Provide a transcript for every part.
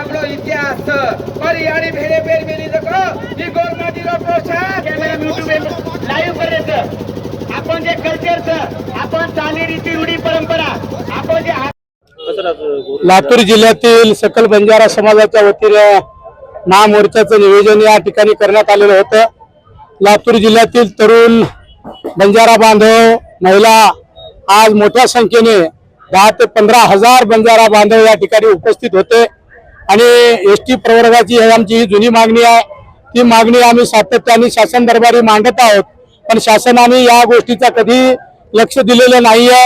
આપણો ઇતિહાસ પરિયાળી ભેળે ભેળ મેલી જકો ઈ ગોરમાજીનો પોશાક कॅमेरा युट्यूब लाईव्ह करायचं आपण जे कल्चरचं आपण चालीरीती रूढी परंपरा आपण जे लातूर जिल्ह्यातील सकल बंजारा समाजाच्या वतीने महामोर्चाचं नियोजन या ठिकाणी करण्यात आलेलं होतं। लातूर जिल्ह्यातील तरुण बंजारा बांधव महिला आज मोठ्या संख्येने 10 ते 15 हजार बंजारा बांधव या ठिकाणी उपस्थित होते आणि एसटी प्रवर्गाची आमची ही जुनी मागणी आहे। ती मागणी आम्ही सातत्याने शासन दरबारी मांडत आहोत, पण शासनाने या गोष्टीचा कधी लक्ष दिलेलं नाहीये।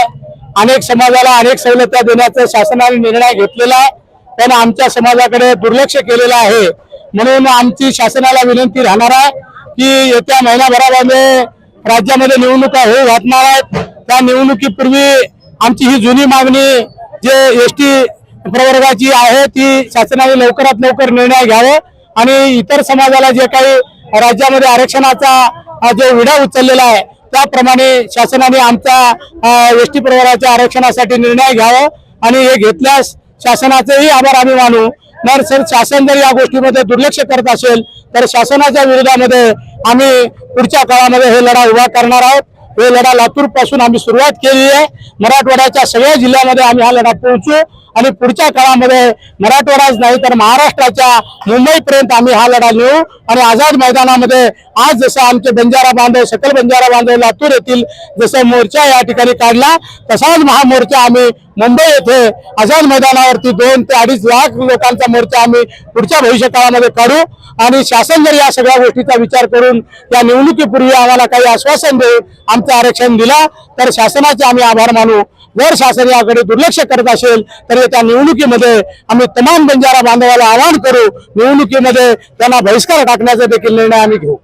अनेक समाजाला अनेक सवलती देण्याचा शासनाने निर्णय घेतलेला आहे, पण आमच्या समाजाकडे दुर्लक्ष केलेलं आहे। म्हणून आमची शासनाला विनंती राहणार आहे की येत्या महिनाभरामध्ये राज्यामध्ये निवडणुका होऊ घातणार आहेत। त्या निवडणुकीपूर्वी आमची ही जुनी मागणी जे एसटी प्रवर्गाची आहे ती शासनाने लवकरात लवकर निर्णय घ्यावा आणि इतर समाजाला जे काही राज्यामध्ये आरक्षणाचा जो विडा उचललेला आहे त्याप्रमाणे शासनाने आमच्या एसटी प्रवर्गाच्या आरक्षणासाठी निर्णय घ्यावा आणि हे घेतल्यास शासनाचेही आभार आम्ही मानू। सर शासन जर या गोष्टीमध्ये दुर्लक्ष करत असेल तर शासनाच्या विरोधामध्ये आम्ही पुढच्या काळामध्ये हे लढा उभा करणार आहोत। हे लढा लातूर पासून आम्ही सुरुवात केली आहे। मराठवाड्याच्या सगळ्या जिल्ह्यामध्ये आम्ही हा लढा पोहोचू आणि पुढच्या काळामध्ये मराठवाडाच नाही तर महाराष्ट्राच्या मुंबईपर्यंत आम्ही हा लढा नेऊ आणि आझाद मैदानामध्ये आज जसं आमचे बंजारा बांधव सकल बंजारा बांधव लातूर येथील जसं मोर्चा या ठिकाणी काढला तसाच महामोर्चा आम्ही मुंबई येथे आझाद मैदानावरती 2 ते 2.5 लाख लोकांचा मोर्चा आम्ही पुढच्या भविष्य काळामध्ये काढू आणि शासन जर या सगळ्या गोष्टीचा विचार करून या निवडणुकीपूर्वी आम्हाला काही आश्वासन देऊन आमचं आरक्षण दिला तर शासनाचे आम्ही आभार मानू। जर शासन याकडे दुर्लक्ष करत असेल तर त्या निवडणुकीमध्ये आम्ही तमाम बंजारा बांधवाला आवाहन करू, निवडणुकीमध्ये त्यांना बहिष्कार टाकण्याचा देखील निर्णय आम्ही घेऊ।